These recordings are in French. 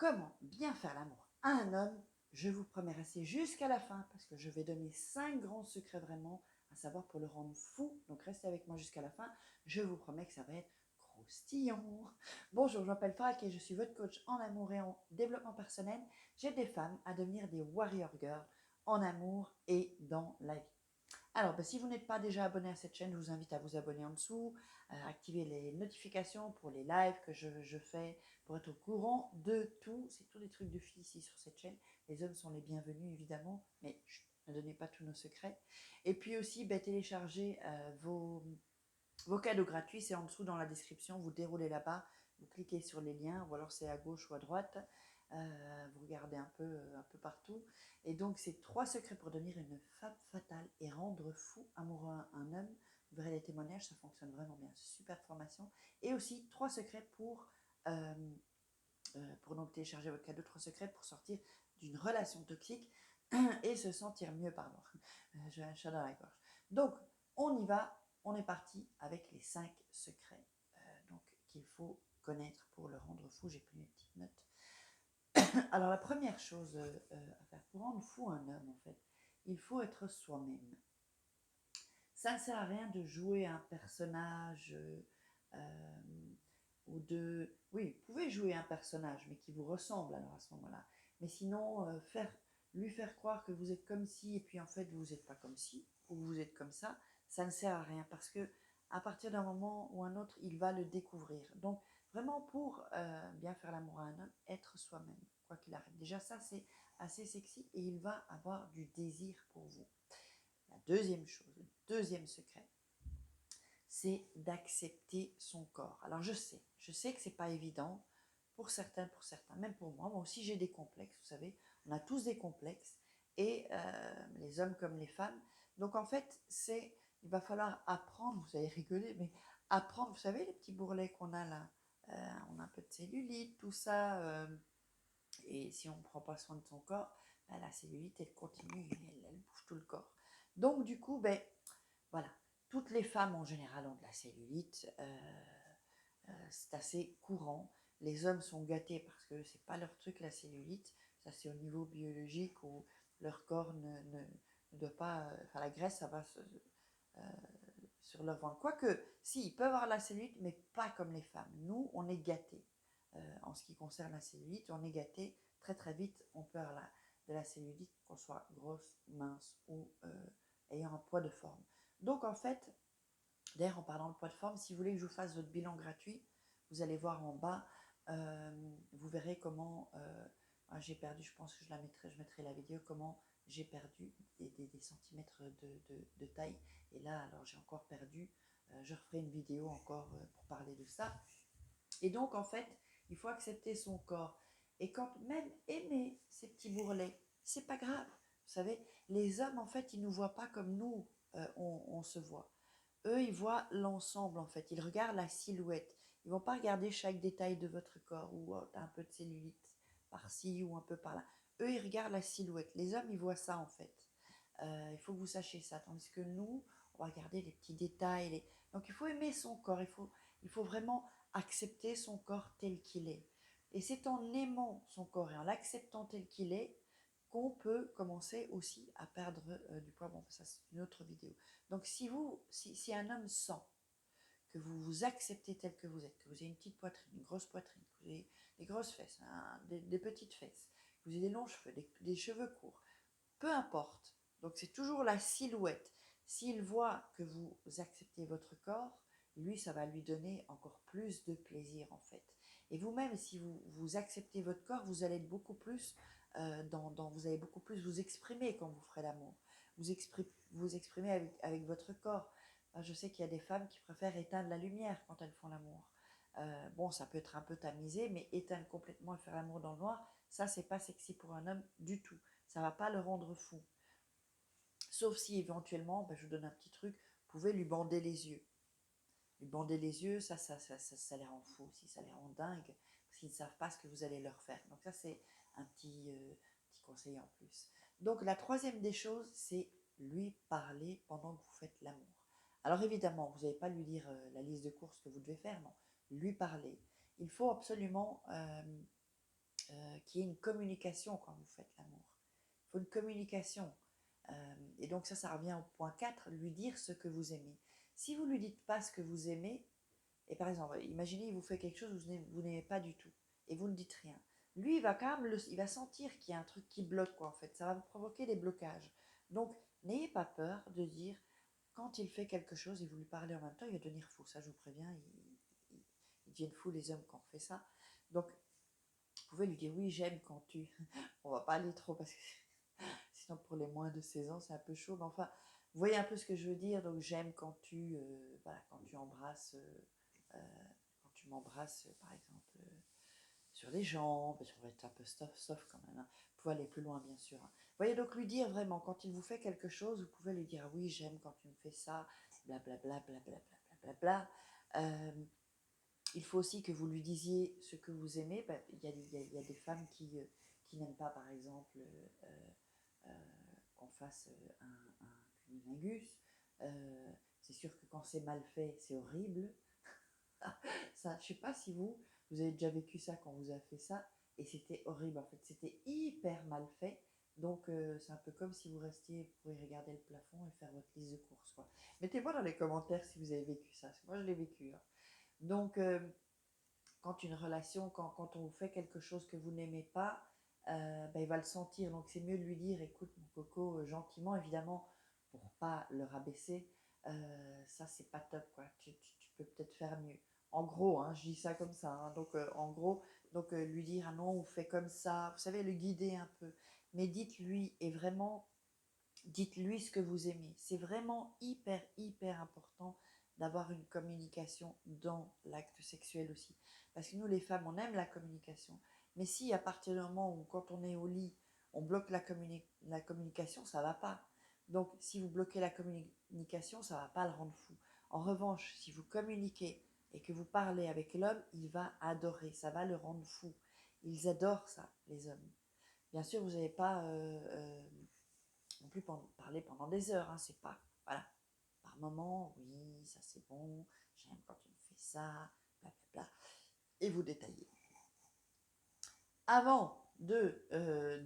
Comment bien faire l'amour à un homme? Je vous promets rester jusqu'à la fin parce que je vais donner 5 grands secrets vraiment à savoir pour le rendre fou. Donc restez avec moi jusqu'à la fin. Je vous promets que ça va être croustillant. Bonjour, je m'appelle Farak et je suis votre coach en amour et en développement personnel. J'aide des femmes à devenir des warrior girls en amour et dans la vie. Alors, si vous n'êtes pas déjà abonné à cette chaîne, je vous invite à vous abonner en dessous, à activer les notifications pour les lives que je fais, pour être au courant de tout. C'est tous les trucs de filles ici sur cette chaîne. Les hommes sont les bienvenus, évidemment, mais chut, ne donnez pas tous nos secrets. Et puis aussi, téléchargez vos cadeaux gratuits, c'est en dessous dans la description. Vous déroulez là-bas, vous cliquez sur les liens, ou alors c'est à gauche ou à droite. Vous regardez un peu partout. Et donc, c'est 3 secrets pour devenir une femme fatale et rendre fou amoureux un homme. Vous verrez les témoignages, ça fonctionne vraiment bien. C'est super formation. Et aussi 3 secrets pour donc télécharger votre cadeau, 3 secrets pour sortir d'une relation toxique et se sentir mieux, pardon. J'ai un chat dans la gorge. Donc, on y va, on est parti avec les 5 secrets qu'il faut connaître pour le rendre fou. J'ai pris mes petites notes. Alors, la première chose à faire pour rendre fou un homme, en fait, il faut être soi-même. Ça ne sert à rien de jouer un personnage ou de... Oui, vous pouvez jouer un personnage, mais qui vous ressemble alors à ce moment-là. Mais sinon, lui faire croire que vous êtes comme ci, et puis en fait, vous n'êtes pas comme ci, ou vous êtes comme ça ne sert à rien, parce que à partir d'un moment ou un autre, il va le découvrir. Donc, vraiment, pour bien faire l'amour à un homme, être soi-même, quoi qu'il arrive. Déjà, ça, c'est assez sexy, et il va avoir du désir pour vous. La deuxième chose, le deuxième secret, c'est d'accepter son corps. Alors je sais que c'est pas évident pour certains, même pour moi. Moi aussi j'ai des complexes, vous savez, on a tous des complexes, et les hommes comme les femmes. Donc en fait, il va falloir apprendre, vous allez rigoler, mais apprendre, vous savez, les petits bourrelets qu'on a là, on a un peu de cellulite, tout ça, et si on ne prend pas soin de son corps, la cellulite, elle continue, elle bouge tout le corps. Donc du coup, voilà, toutes les femmes en général ont de la cellulite, c'est assez courant. Les hommes sont gâtés parce que c'est pas leur truc la cellulite, ça c'est au niveau biologique où leur corps ne doit pas, enfin la graisse ça va sur leur ventre. Quoique, si, ils peuvent avoir la cellulite, mais pas comme les femmes. Nous, on est gâtés en ce qui concerne la cellulite, on est gâtés très très vite, on peut avoir de la cellulite, qu'on soit grosse, mince ou ayant un poids de forme. Donc en fait, d'ailleurs en parlant de poids de forme, si vous voulez que je vous fasse votre bilan gratuit, vous allez voir en bas, vous verrez comment j'ai perdu, je pense que je mettrai la vidéo, comment j'ai perdu des centimètres de taille. Et là, alors j'ai encore perdu, je referai une vidéo encore pour parler de ça. Et donc en fait, il faut accepter son corps. Et quand même aimer ces petits bourrelets, c'est pas grave. Vous savez, les hommes en fait, ils nous voient pas comme nous, on se voit. Eux, ils voient l'ensemble en fait. Ils regardent la silhouette. Ils vont pas regarder chaque détail de votre corps ou oh, t'as un peu de cellulite par-ci ou un peu par-là. Eux, ils regardent la silhouette. Les hommes, ils voient ça en fait. Il faut que vous sachiez ça. Tandis que nous, on va regarder les petits détails. Donc, il faut aimer son corps. Il faut vraiment accepter son corps tel qu'il est. Et c'est en aimant son corps et en l'acceptant tel qu'il est qu'on peut commencer aussi à perdre du poids. Bon, ça c'est une autre vidéo. Donc si un homme sent que vous vous acceptez tel que vous êtes, que vous avez une petite poitrine, une grosse poitrine, que vous avez des grosses fesses, hein, des petites fesses, que vous avez des longs cheveux, des cheveux courts, peu importe. Donc c'est toujours la silhouette. S'il voit que vous acceptez votre corps, lui, ça va lui donner encore plus de plaisir en fait. Et vous-même, si vous acceptez votre corps, vous allez être beaucoup plus vous allez beaucoup plus vous exprimer quand vous ferez l'amour. Vous exprimez avec votre corps. Je sais qu'il y a des femmes qui préfèrent éteindre la lumière quand elles font l'amour. Bon, ça peut être un peu tamisé, mais éteindre complètement et faire l'amour dans le noir, ça, c'est pas sexy pour un homme du tout. Ça va pas le rendre fou. Sauf si éventuellement, je vous donne un petit truc, vous pouvez lui bander les yeux. Lui bander les yeux, ça les rend fous aussi, ça les rend dingues, parce qu'ils ne savent pas ce que vous allez leur faire. Donc ça, c'est un petit conseil en plus. Donc la troisième des choses, c'est lui parler pendant que vous faites l'amour. Alors évidemment, vous n'allez pas lui dire la liste de courses que vous devez faire, non. Lui parler. Il faut absolument qu'il y ait une communication quand vous faites l'amour. Il faut une communication. Et donc ça revient au point 4, lui dire ce que vous aimez. Si vous ne lui dites pas ce que vous aimez, et par exemple, imaginez, il vous fait quelque chose que vous n'aimez pas du tout, et vous ne dites rien. Lui, il va quand même, il va sentir qu'il y a un truc qui bloque, quoi, en fait. Ça va vous provoquer des blocages. Donc, n'ayez pas peur de dire, quand il fait quelque chose et vous lui parlez en même temps, il va devenir fou. Ça, je vous préviens, ils deviennent fous, les hommes, quand on fait ça. Donc, vous pouvez lui dire, oui, j'aime quand tu... On va pas aller trop, parce que sinon, pour les moins de 16 ans, c'est un peu chaud. Mais enfin, vous voyez un peu ce que je veux dire. Donc, j'aime quand voilà, quand tu embrasses... quand tu m'embrasses, par exemple, sur les jambes, on va être un peu soft quand même, hein. Vous pouvez aller plus loin, bien sûr, hein. Vous voyez, donc lui dire vraiment, quand il vous fait quelque chose, vous pouvez lui dire, oui, j'aime quand tu me fais ça, blablabla, blablabla, blablabla. Il faut aussi que vous lui disiez ce que vous aimez. Ben, il y a des femmes qui n'aiment pas, par exemple, euh, qu'on fasse un cunilingus. C'est sûr que quand c'est mal fait, c'est horrible. Ça, je sais pas si vous avez déjà vécu ça quand vous avez fait ça, et c'était horrible en fait, c'était hyper mal fait. Donc c'est un peu comme si vous restiez pour y regarder le plafond et faire votre liste de courses, quoi. Mettez-moi dans les commentaires si vous avez vécu ça, parce que moi je l'ai vécu, hein. Donc quand une relation, quand on vous fait quelque chose que vous n'aimez pas, ben, il va le sentir. Donc c'est mieux de lui dire, écoute mon coco, gentiment évidemment, pour pas le rabaisser. Ça c'est pas top, quoi. Tu peux peut-être faire mieux. En gros, hein, je dis ça comme ça, hein. Donc en gros, donc lui dire, ah non, on fait comme ça. Vous savez, le guider un peu. Mais dites-lui, et vraiment, dites-lui ce que vous aimez. C'est vraiment hyper, hyper important d'avoir une communication dans l'acte sexuel aussi. Parce que nous, les femmes, on aime la communication. Mais si à partir du moment où, quand on est au lit, on bloque la communication, ça ne va pas. Donc, si vous bloquez la communication, ça ne va pas le rendre fou. En revanche, si vous communiquez et que vous parlez avec l'homme, il va adorer, ça va le rendre fou. Ils adorent ça, les hommes. Bien sûr, vous n'avez pas non plus parler pendant des heures, hein, c'est pas, voilà, par moment, oui, ça c'est bon, j'aime quand tu me fais ça, blablabla, et vous détaillez. Avant de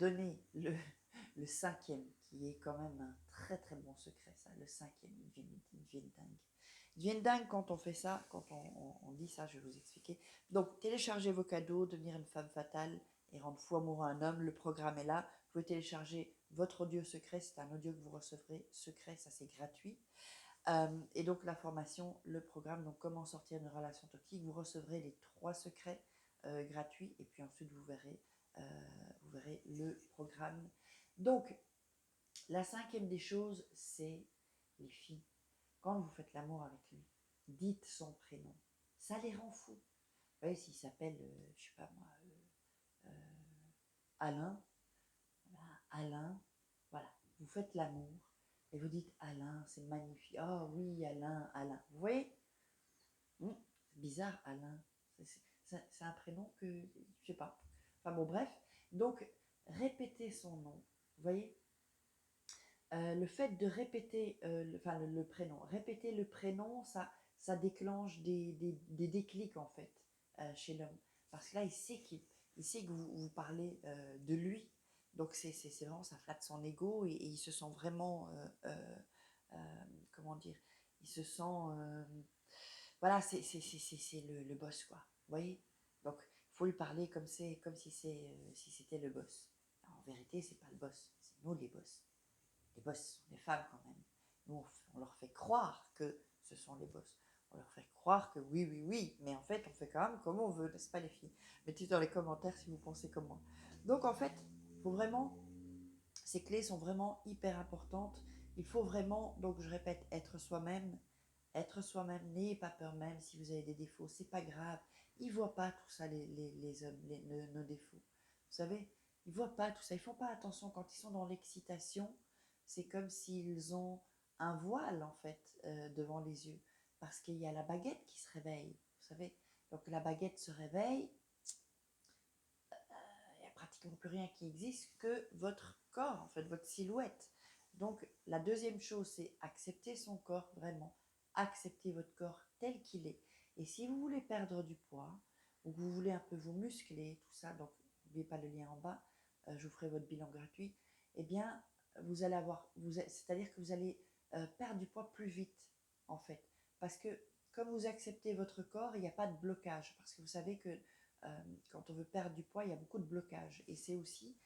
donner le cinquième, qui est quand même un très très bon secret, ça, le cinquième, ils deviennent dingues. Ils deviennent dingues quand on fait ça, quand on dit ça, je vais vous expliquer. Donc, téléchargez vos cadeaux, devenir une femme fatale et rendre fou amoureux un homme, le programme est là. Vous pouvez télécharger votre audio secret, c'est un audio que vous recevrez secret, ça c'est gratuit. Et donc la formation, le programme, donc comment sortir d'une relation toxique, vous recevrez les 3 secrets gratuits et puis ensuite vous verrez le programme. Donc la 5e des choses, c'est les filles. Quand vous faites l'amour avec lui, dites son prénom. Ça les rend fous. Vous voyez, s'il s'appelle, je sais pas moi, Alain, voilà, Alain, voilà, vous faites l'amour et vous dites Alain, c'est magnifique. Oh oui, Alain, Alain. Vous voyez, c'est bizarre, Alain. C'est un prénom que, je sais pas. Enfin bon, bref. Donc, répétez son nom. Vous voyez, le fait de répéter le prénom, répéter le prénom, ça déclenche des déclics en fait chez l'homme. Parce que là, il sait que vous parlez de lui. Donc c'est vraiment, ça flatte son ego et il se sent vraiment, comment dire, il se sent, voilà, c'est le boss, quoi. Vous voyez? Donc il faut lui parler comme si c'était le boss. Alors, en vérité, c'est pas le boss, c'est nous les boss. Les boss sont les femmes quand même. Nous, on leur fait croire que ce sont les boss. On leur fait croire que oui, oui, oui, mais en fait, on fait quand même comme on veut, n'est-ce pas les filles? Mettez dans les commentaires si vous pensez comme moi. Donc en fait, il faut vraiment, ces clés sont vraiment hyper importantes. Il faut vraiment, donc je répète, être soi-même, n'ayez pas peur même si vous avez des défauts, c'est pas grave. Ils voient pas tout ça, les hommes, nos défauts. Vous savez, ils voient pas tout ça, ils font pas attention quand ils sont dans l'excitation. C'est comme s'ils ont un voile en fait devant les yeux, parce qu'il y a la baguette qui se réveille, vous savez. Donc la baguette se réveille, il n'y a pratiquement plus rien qui existe que votre corps, en fait, votre silhouette. Donc la deuxième chose, c'est accepter son corps vraiment, accepter votre corps tel qu'il est. Et si vous voulez perdre du poids, ou que vous voulez un peu vous muscler, tout ça, donc n'oubliez pas le lien en bas, je vous ferai votre bilan gratuit, eh bien, vous allez avoir, c'est-à-dire que vous allez perdre du poids plus vite, en fait. Parce que comme vous acceptez votre corps, il n'y a pas de blocage. Parce que vous savez que quand on veut perdre du poids, il y a beaucoup de blocages. Et c'est aussi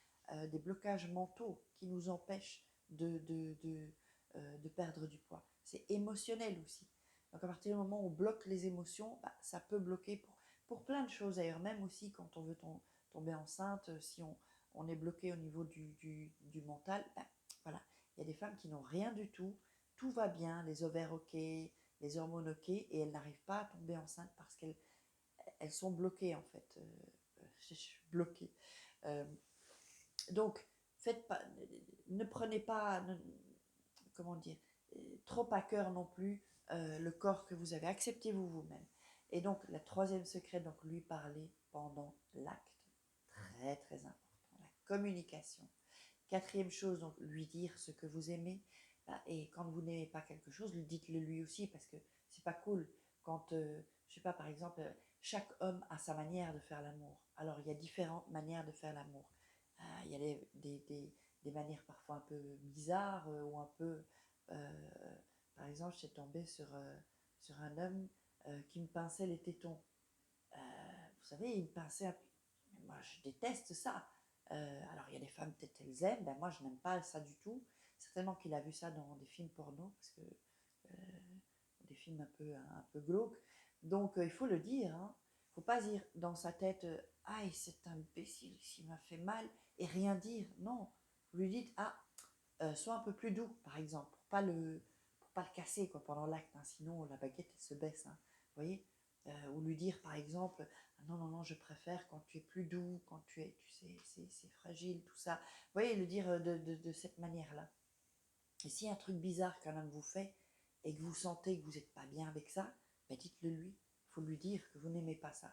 des blocages mentaux qui nous empêchent de perdre du poids. C'est émotionnel aussi. Donc à partir du moment où on bloque les émotions, bah, ça peut bloquer pour plein de choses d'ailleurs, même aussi quand on veut tomber enceinte, si on est bloqué au niveau du mental, bah, voilà, il y a des femmes qui n'ont rien du tout va bien, les ovaires ok, les hormones ok, et elles n'arrivent pas à tomber enceinte parce qu'elles sont bloquées en fait, bloquées. Euh, donc, faites pas, ne prenez pas, comment dire, trop à cœur non plus le corps que vous avez. Acceptez-vous vous-même. Et donc, le troisième secret, donc lui parler pendant l'acte. Très, très important. La communication. Quatrième chose, donc lui dire ce que vous aimez. Et quand vous n'aimez pas quelque chose, dites-le lui aussi parce que c'est pas cool. Quand, je sais pas, par exemple, chaque homme a sa manière de faire l'amour. Alors, il y a différentes manières de faire l'amour. Il y a des manières parfois un peu bizarres ou un peu... par exemple, j'étais tombée sur un homme qui me pinçait les tétons. Vous savez, il me pinçait un peu. Moi, je déteste ça. Alors, il y a des femmes, peut-être elles aiment. Ben, moi, je n'aime pas ça du tout. Certainement qu'il a vu ça dans des films porno, parce que des films un peu glauques. Donc, il faut le dire. Hein. Il ne faut pas dire dans sa tête aïe, cet imbécile qui m'a fait mal, et rien dire. Non. Vous lui dites sois un peu plus doux, par exemple, pour pas le casser quoi, pendant l'acte. Hein. Sinon, la baguette, elle se baisse. Hein. Vous voyez ou lui dire, par exemple, non, non, non, je préfère quand tu es plus doux, quand tu sais, c'est fragile, tout ça. Vous voyez, le dire de cette manière-là. Et s'il y a un truc bizarre qu'un homme vous fait et que vous sentez que vous n'êtes pas bien avec ça, ben dites-le lui. Il faut lui dire que vous n'aimez pas ça.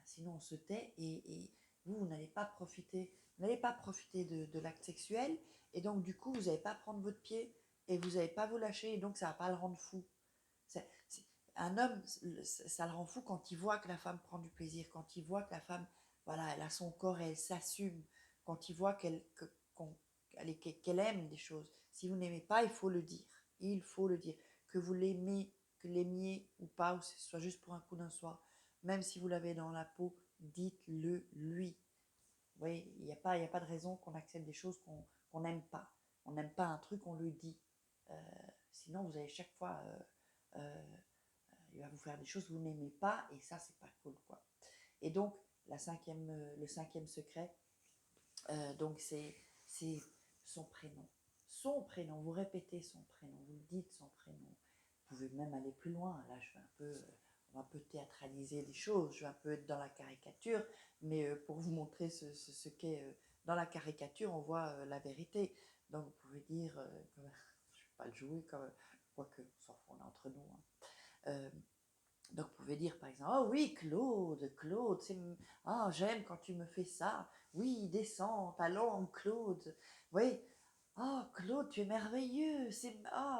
Sinon, on se tait et vous n'allez pas profiter. Vous n'allez pas profiter de l'acte sexuel et donc, du coup, vous n'allez pas prendre votre pied et vous n'allez pas vous lâcher et donc, ça ne va pas le rendre fou. Un homme, ça le rend fou quand il voit que la femme prend du plaisir, quand il voit que la femme, voilà, elle a son corps et elle s'assume, quand il voit qu'elle aime des choses. Si vous n'aimez pas, il faut le dire. Il faut le dire. Que vous l'aimiez ou pas, ou que ce soit juste pour un coup d'un soir, même si vous l'avez dans la peau, dites-le lui. Vous voyez, il n'y a pas de raison qu'on accepte des choses qu'on n'aime pas. On n'aime pas un truc, on le dit. Sinon, vous allez chaque fois... il va vous faire des choses que vous n'aimez pas et ça c'est pas cool quoi. Et donc le cinquième secret donc c'est son prénom, vous répétez son prénom, vous dites son prénom, vous pouvez même aller plus loin. Là je vais on va un peu théâtraliser les choses, je vais un peu être dans la caricature, mais pour vous montrer ce qu'est dans la caricature on voit la vérité. Donc vous pouvez dire je ne vais pas le jouer comme quoique on s'en fout, on est entre nous hein. Donc, vous pouvez dire par exemple, oh oui, Claude, j'aime quand tu me fais ça. Oui, descends, ta langue, Claude. Oui, oh Claude, tu es merveilleux.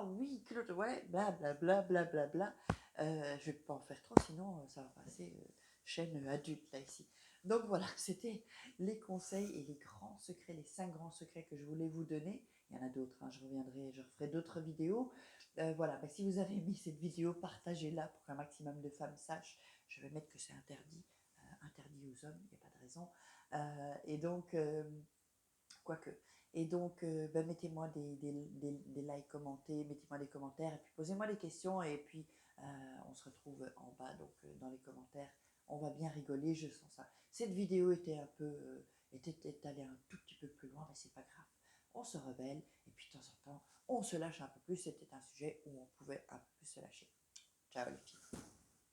Oui, Claude, ouais, blablabla, blablabla. Je vais pas en faire trop, sinon ça va passer chaîne adulte là ici. Donc voilà, c'était les conseils et les grands secrets, les 5 grands secrets que je voulais vous donner. Il y en a d'autres, hein, je referai d'autres vidéos. Voilà, si vous avez aimé cette vidéo, partagez-la pour qu'un maximum de femmes sachent. Je vais mettre que c'est interdit aux hommes, il n'y a pas de raison. Et donc, quoique. Et donc, mettez-moi des likes, commentez, mettez-moi des commentaires, et puis posez-moi des questions, et puis on se retrouve en bas, donc dans les commentaires. On va bien rigoler, je sens ça. Cette vidéo était était allée un tout petit peu plus loin, mais c'est pas grave. On se rebelle, et puis de temps en temps, on se lâche un peu plus. C'était un sujet où on pouvait un peu plus se lâcher. Ciao les filles.